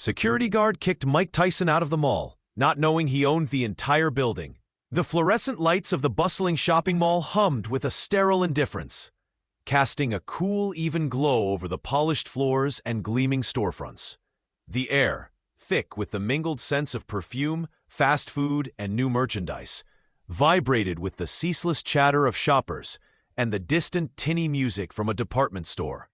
Security guard kicked Mike Tyson out of the mall, not knowing he owned the entire building. The fluorescent lights of the bustling shopping mall hummed with a sterile indifference, casting a cool, even glow over the polished floors and gleaming storefronts. The air, thick with the mingled scents of perfume, fast food, and new merchandise, vibrated with the ceaseless chatter of shoppers and the distant tinny music from a department store.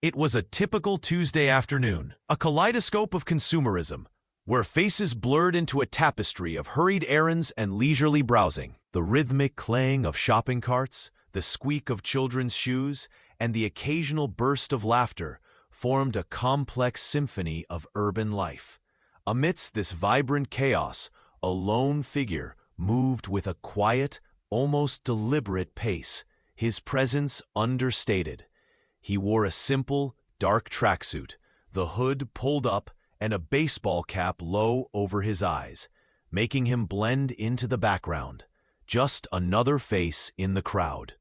It was a typical Tuesday afternoon, a kaleidoscope of consumerism, where faces blurred into a tapestry of hurried errands and leisurely browsing. The rhythmic clang of shopping carts, the squeak of children's shoes, and the occasional burst of laughter formed a complex symphony of urban life. Amidst this vibrant chaos, a lone figure moved with a quiet, almost deliberate pace, his presence understated. He wore a simple, dark tracksuit, the hood pulled up and a baseball cap low over his eyes, making him blend into the background, just another face in the crowd.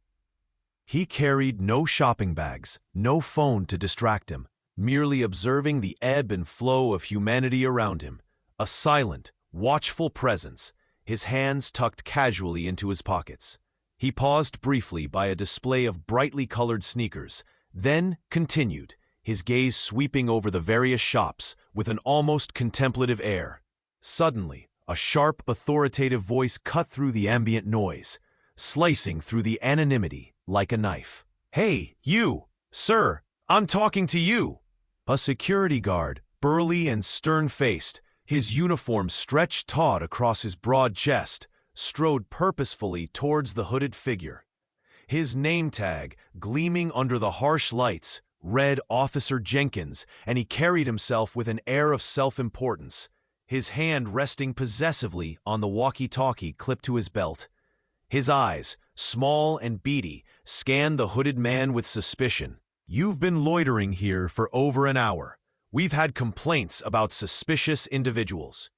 He carried no shopping bags, no phone to distract him, merely observing the ebb and flow of humanity around him, a silent, watchful presence, his hands tucked casually into his pockets. He paused briefly by a display of brightly colored sneakers, then continued, his gaze sweeping over the various shops with an almost contemplative air. Suddenly, a sharp, authoritative voice cut through the ambient noise, slicing through the anonymity like a knife. "Hey, you! Sir, I'm talking to you!" A security guard, burly and stern-faced, his uniform stretched taut across his broad chest, strode purposefully towards the hooded figure. His name tag, gleaming under the harsh lights, read Officer Jenkins, and he carried himself with an air of self-importance, his hand resting possessively on the walkie-talkie clipped to his belt. His eyes, small and beady, scanned the hooded man with suspicion. "You've been loitering here for over an hour. We've had complaints about suspicious individuals."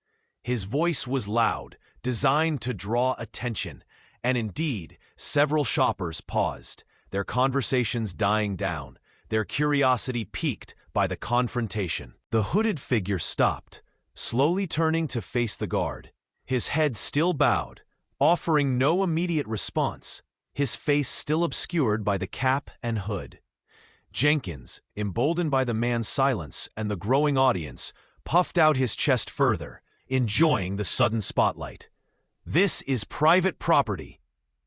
His voice was loud, designed to draw attention, and indeed, several shoppers paused, their conversations dying down, their curiosity piqued by the confrontation. The hooded figure stopped, slowly turning to face the guard, his head still bowed, offering no immediate response, his face still obscured by the cap and hood. Jenkins, emboldened by the man's silence and the growing audience, puffed out his chest further, enjoying the sudden spotlight. "This is private property.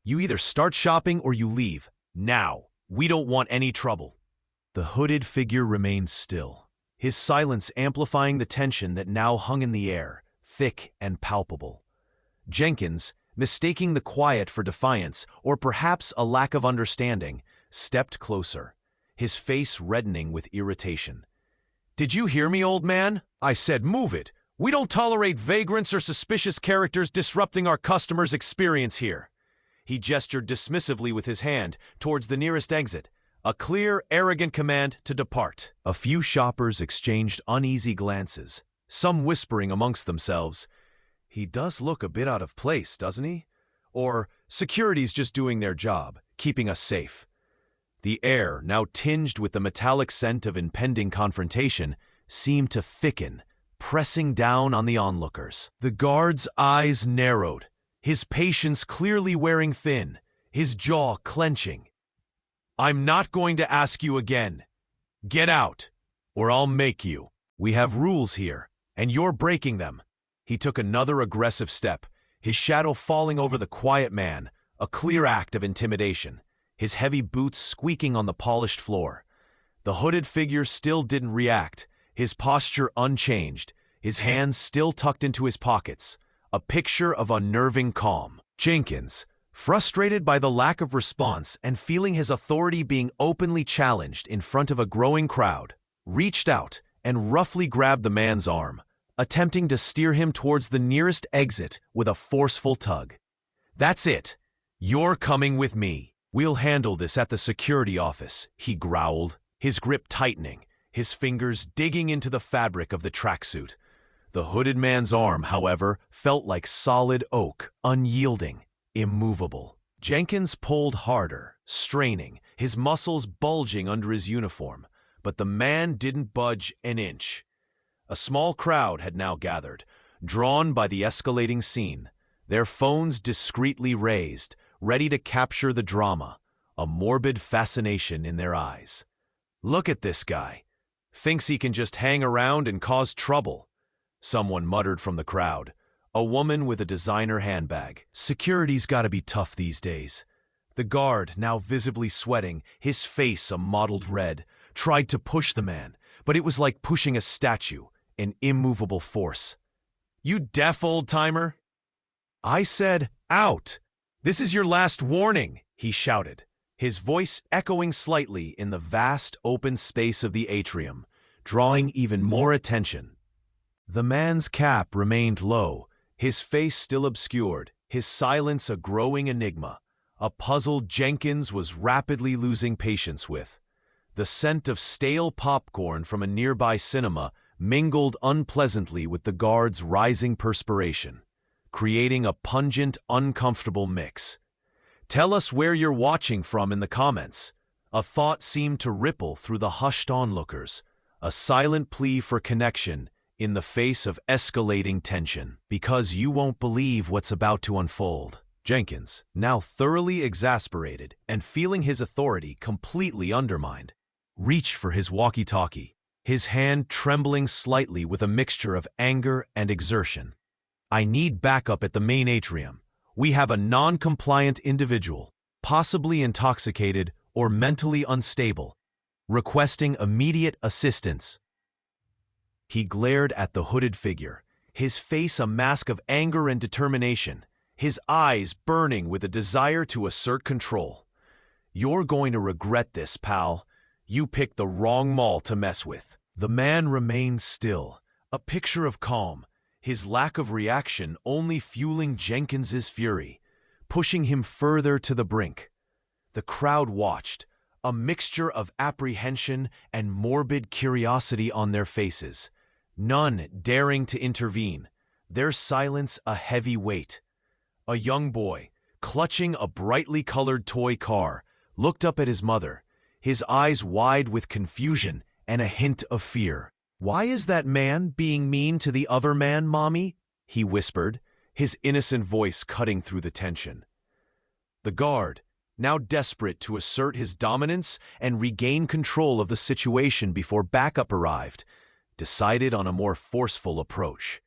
You either start shopping or you leave. Now. We don't want any trouble." The hooded figure remained still, his silence amplifying the tension that now hung in the air, thick and palpable. Jenkins, mistaking the quiet for defiance or perhaps a lack of understanding, stepped closer, his face reddening with irritation. "Did you hear me, old man? I said move it. We don't tolerate vagrants or suspicious characters disrupting our customers' experience here." He gestured dismissively with his hand towards the nearest exit, a clear, arrogant command to depart. A few shoppers exchanged uneasy glances, some whispering amongst themselves, "He does look a bit out of place, doesn't he?" Or, "Security's just doing their job, keeping us safe." The air, now tinged with the metallic scent of impending confrontation, seemed to thicken, pressing down on the onlookers. The guard's eyes narrowed, his patience clearly wearing thin, his jaw clenching. "I'm not going to ask you again. Get out, or I'll make you. We have rules here, and you're breaking them." He took another aggressive step, his shadow falling over the quiet man, a clear act of intimidation, his heavy boots squeaking on the polished floor. The hooded figure still didn't react, his posture unchanged, his hands still tucked into his pockets, a picture of unnerving calm. Jenkins, frustrated by the lack of response and feeling his authority being openly challenged in front of a growing crowd, reached out and roughly grabbed the man's arm, attempting to steer him towards the nearest exit with a forceful tug. "That's it. You're coming with me. We'll handle this at the security office," he growled, his grip tightening, his fingers digging into the fabric of the tracksuit. The hooded man's arm, however, felt like solid oak, unyielding, immovable. Jenkins pulled harder, straining, his muscles bulging under his uniform, but the man didn't budge an inch. A small crowd had now gathered, drawn by the escalating scene, their phones discreetly raised, ready to capture the drama, a morbid fascination in their eyes. "Look at this guy. Thinks he can just hang around and cause trouble," someone muttered from the crowd, a woman with a designer handbag. "Security's gotta be tough these days." The guard, now visibly sweating, his face a mottled red, tried to push the man, but it was like pushing a statue, an immovable force. "You deaf old-timer?" "I said, out! This is your last warning," he shouted, his voice echoing slightly in the vast open space of the atrium, drawing even more attention. The man's cap remained low, his face still obscured, his silence a growing enigma, a puzzle Jenkins was rapidly losing patience with. The scent of stale popcorn from a nearby cinema mingled unpleasantly with the guard's rising perspiration, creating a pungent, uncomfortable mix. "Tell us where you're watching from in the comments." A thought seemed to ripple through the hushed onlookers, a silent plea for connection in the face of escalating tension. "Because you won't believe what's about to unfold." Jenkins, now thoroughly exasperated and feeling his authority completely undermined, reached for his walkie-talkie, his hand trembling slightly with a mixture of anger and exertion. "I need backup at the main atrium. We have a non-compliant individual, possibly intoxicated or mentally unstable, requesting immediate assistance." He glared at the hooded figure, his face a mask of anger and determination, his eyes burning with a desire to assert control. "You're going to regret this, pal. You picked the wrong mall to mess with." The man remained still, a picture of calm, his lack of reaction only fueling Jenkins's fury, pushing him further to the brink. The crowd watched, a mixture of apprehension and morbid curiosity on their faces, none daring to intervene, their silence a heavy weight. A young boy, clutching a brightly colored toy car, looked up at his mother, his eyes wide with confusion and a hint of fear. "Why is that man being mean to the other man, Mommy?" he whispered, his innocent voice cutting through the tension. The guard, now desperate to assert his dominance and regain control of the situation before backup arrived, decided on a more forceful approach.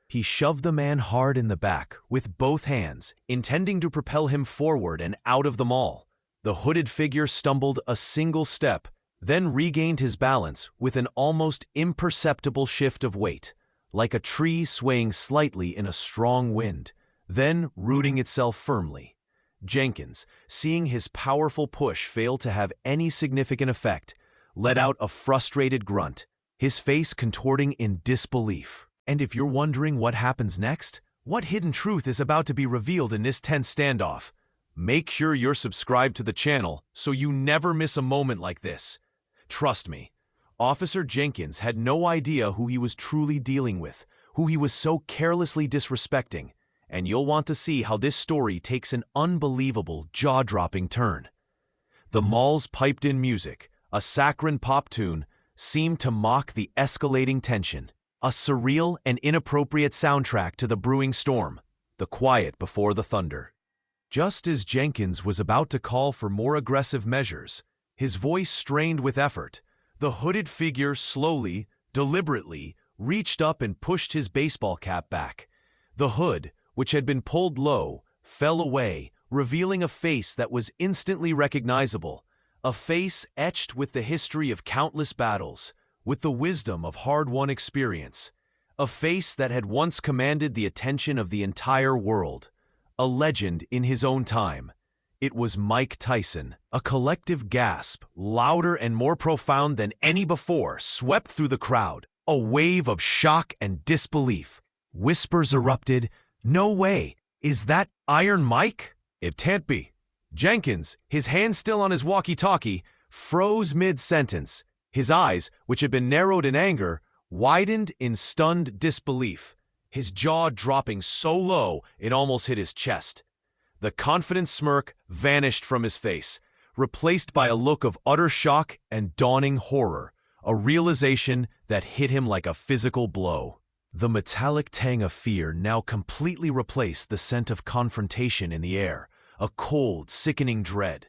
He shoved the man hard in the back with both hands, intending to propel him forward and out of the mall. The hooded figure stumbled a single step, then regained his balance with an almost imperceptible shift of weight, like a tree swaying slightly in a strong wind, then rooting itself firmly. Jenkins, seeing his powerful push fail to have any significant effect, let out a frustrated grunt, his face contorting in disbelief. And if you're wondering what happens next, what hidden truth is about to be revealed in this tense standoff, make sure you're subscribed to the channel so you never miss a moment like this. Trust me, Officer Jenkins had no idea who he was truly dealing with, who he was so carelessly disrespecting, and you'll want to see how this story takes an unbelievable, jaw-dropping turn. The mall's piped-in music, a saccharine pop tune, seemed to mock the escalating tension. A surreal and inappropriate soundtrack to the brewing storm, the quiet before the thunder. Just as Jenkins was about to call for more aggressive measures, his voice strained with effort, the hooded figure slowly, deliberately, reached up and pushed his baseball cap back. The hood, which had been pulled low, fell away, revealing a face that was instantly recognizable, a face etched with the history of countless battles, with the wisdom of hard-won experience, a face that had once commanded the attention of the entire world, a legend in his own time. It was Mike Tyson. A collective gasp, louder and more profound than any before, swept through the crowd, a wave of shock and disbelief. Whispers erupted. "No way! Is that Iron Mike?" "It can't be." Jenkins, his hand still on his walkie-talkie, froze mid-sentence. His eyes, which had been narrowed in anger, widened in stunned disbelief, his jaw dropping so low it almost hit his chest. The confident smirk vanished from his face, replaced by a look of utter shock and dawning horror, a realization that hit him like a physical blow. The metallic tang of fear now completely replaced the scent of confrontation in the air, a cold, sickening dread.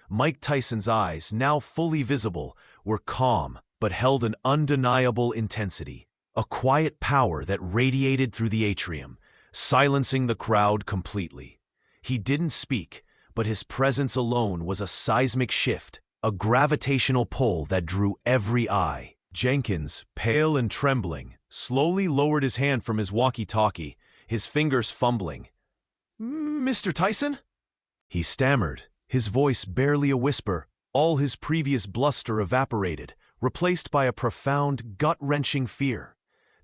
Mike Tyson's eyes, now fully visible, were calm but held an undeniable intensity, a quiet power that radiated through the atrium, silencing the crowd completely. He didn't speak, but his presence alone was a seismic shift, a gravitational pull that drew every eye. Jenkins, pale and trembling, slowly lowered his hand from his walkie-talkie, his fingers fumbling. "Mr. Tyson?" he stammered, his voice barely a whisper. All his previous bluster evaporated, replaced by a profound, gut-wrenching fear.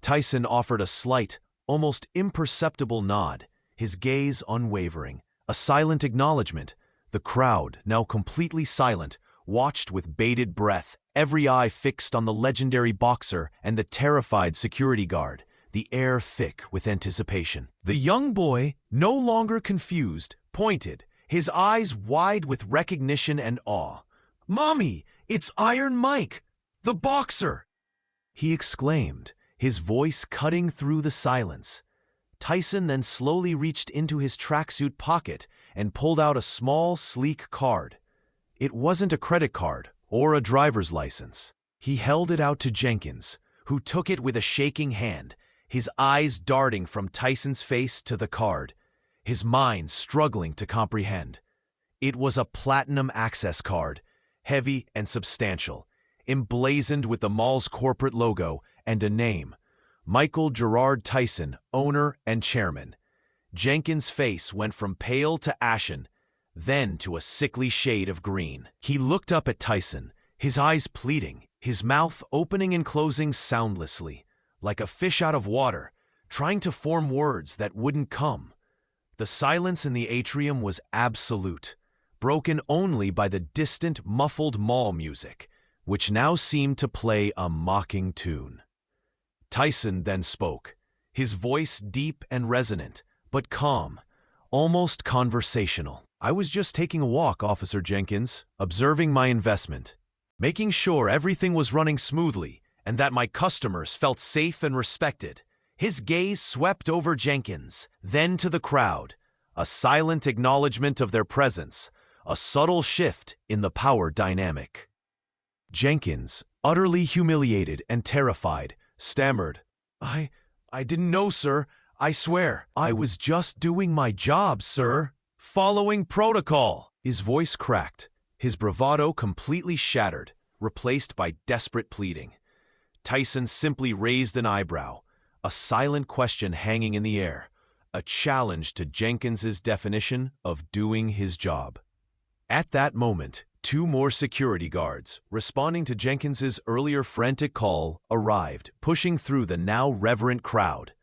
Tyson offered a slight, almost imperceptible nod, his gaze unwavering, a silent acknowledgement. The crowd, now completely silent, watched with bated breath, every eye fixed on the legendary boxer and the terrified security guard, the air thick with anticipation. The young boy, no longer confused, pointed, his eyes wide with recognition and awe. "Mommy, it's Iron Mike, the boxer!" he exclaimed, his voice cutting through the silence. Tyson then slowly reached into his tracksuit pocket and pulled out a small, sleek card. It wasn't a credit card or a driver's license. He held it out to Jenkins, who took it with a shaking hand, his eyes darting from Tyson's face to the card, his mind struggling to comprehend. It was a platinum access card, heavy and substantial, emblazoned with the mall's corporate logo and a name, Michael Gerard Tyson, owner and chairman. Jenkins' face went from pale to ashen, then to a sickly shade of green. He looked up at Tyson, his eyes pleading, his mouth opening and closing soundlessly, like a fish out of water, trying to form words that wouldn't come. The silence in the atrium was absolute, broken only by the distant, muffled mall music, which now seemed to play a mocking tune. Tyson then spoke, his voice deep and resonant, but calm, almost conversational. "I was just taking a walk, Officer Jenkins, observing my investment, making sure everything was running smoothly and that my customers felt safe and respected." His gaze swept over Jenkins, then to the crowd, a silent acknowledgement of their presence, a subtle shift in the power dynamic. Jenkins, utterly humiliated and terrified, stammered, I didn't know, sir. I swear. I was just doing my job, sir. Following protocol." His voice cracked, his bravado completely shattered, replaced by desperate pleading. Tyson simply raised an eyebrow, a silent question hanging in the air, a challenge to Jenkins's definition of doing his job. At that moment, two more security guards, responding to Jenkins's earlier frantic call, arrived, pushing through the now reverent crowd.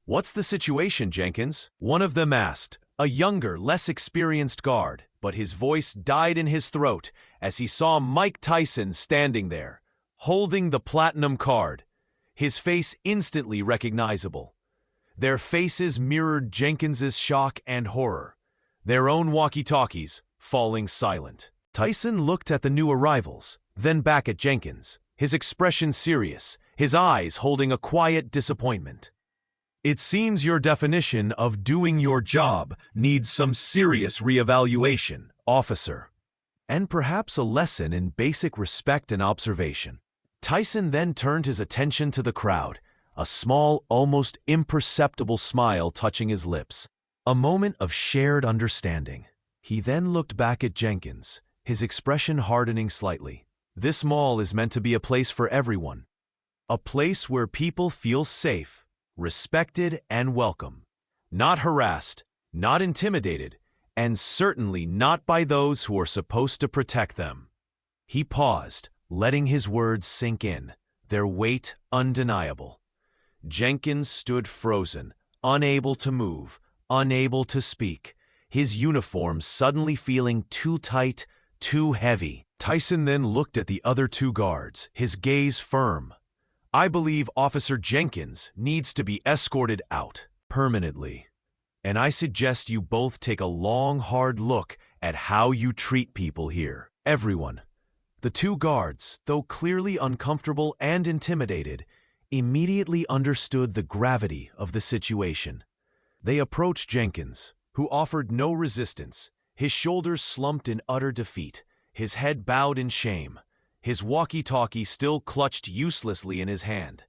"What's the situation, Jenkins?" one of them asked, a younger, less experienced guard, but his voice died in his throat as he saw Mike Tyson standing there, holding the platinum card, his face instantly recognizable. Their faces mirrored Jenkins's shock and horror, their own walkie-talkies falling silent. Tyson looked at the new arrivals, then back at Jenkins, his expression serious, his eyes holding a quiet disappointment. "It seems your definition of doing your job needs some serious reevaluation, officer, and perhaps a lesson in basic respect and observation." Tyson then turned his attention to the crowd, a small, almost imperceptible smile touching his lips, a moment of shared understanding. He then looked back at Jenkins, his expression hardening slightly. "This mall is meant to be a place for everyone, a place where people feel safe, respected, and welcome, not harassed, not intimidated, and certainly not by those who are supposed to protect them." He paused, letting his words sink in, their weight undeniable. Jenkins stood frozen, unable to move, unable to speak, his uniform suddenly feeling too tight, too heavy. Tyson then looked at the other two guards, his gaze firm. "I believe Officer Jenkins needs to be escorted out permanently, and I suggest you both take a long, hard look at how you treat people here. Everyone, The two guards, though clearly uncomfortable and intimidated, immediately understood the gravity of the situation. They approached Jenkins, who offered no resistance, his shoulders slumped in utter defeat, his head bowed in shame, his walkie-talkie still clutched uselessly in his hand.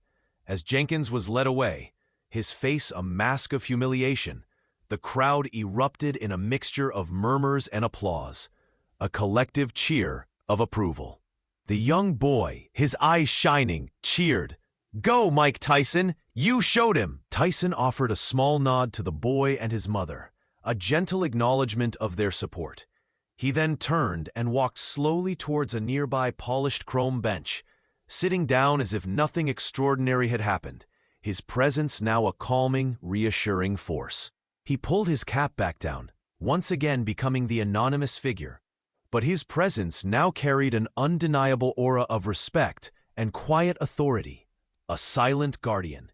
As Jenkins was led away, his face a mask of humiliation, the crowd erupted in a mixture of murmurs and applause, a collective cheer of approval. The young boy, his eyes shining, cheered, "Go, Mike Tyson! You showed him!" Tyson offered a small nod to the boy and his mother, a gentle acknowledgement of their support. He then turned and walked slowly towards a nearby polished chrome bench, sitting down as if nothing extraordinary had happened, his presence now a calming, reassuring force. He pulled his cap back down, once again becoming the anonymous figure, but his presence now carried an undeniable aura of respect and quiet authority, a silent guardian.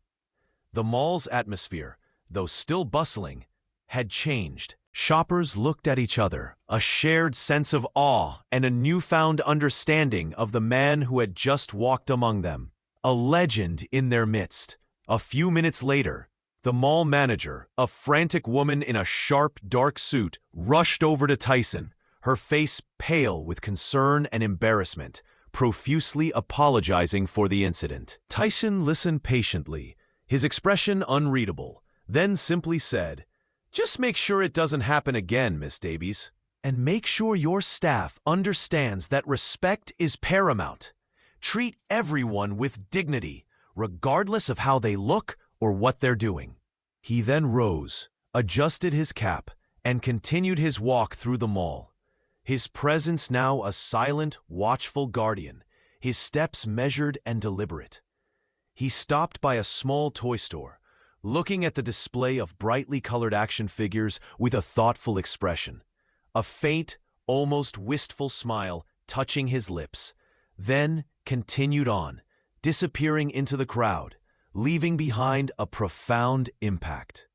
The mall's atmosphere, though still bustling, had changed. Shoppers looked at each other, a shared sense of awe and a newfound understanding of the man who had just walked among them, a legend in their midst. A few minutes later, the mall manager, a frantic woman in a sharp, dark suit, rushed over to Tyson, her face pale with concern and embarrassment, profusely apologizing for the incident. Tyson listened patiently, his expression unreadable, then simply said, "Just make sure it doesn't happen again, Miss Davies. And make sure your staff understands that respect is paramount. Treat everyone with dignity, regardless of how they look or what they're doing." He then rose, adjusted his cap, and continued his walk through the mall. His presence now a silent, watchful guardian, his steps measured and deliberate. He stopped by a small toy store, looking at the display of brightly colored action figures with a thoughtful expression, a faint, almost wistful smile touching his lips, then continued on, disappearing into the crowd, leaving behind a profound impact.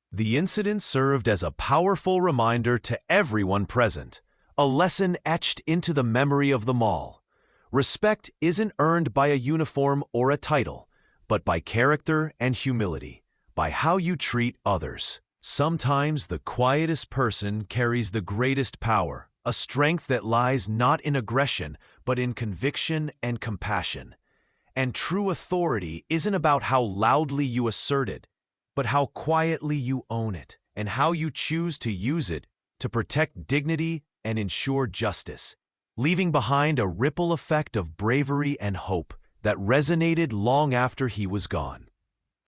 The incident served as a powerful reminder to everyone present, a lesson etched into the memory of the mall. Respect isn't earned by a uniform or a title, but by character and humility, by how you treat others. Sometimes the quietest person carries the greatest power, a strength that lies not in aggression, but in conviction and compassion. And true authority isn't about how loudly you assert it, but how quietly you own it, and how you choose to use it to protect dignity and ensure justice, leaving behind a ripple effect of bravery and hope that resonated long after he was gone.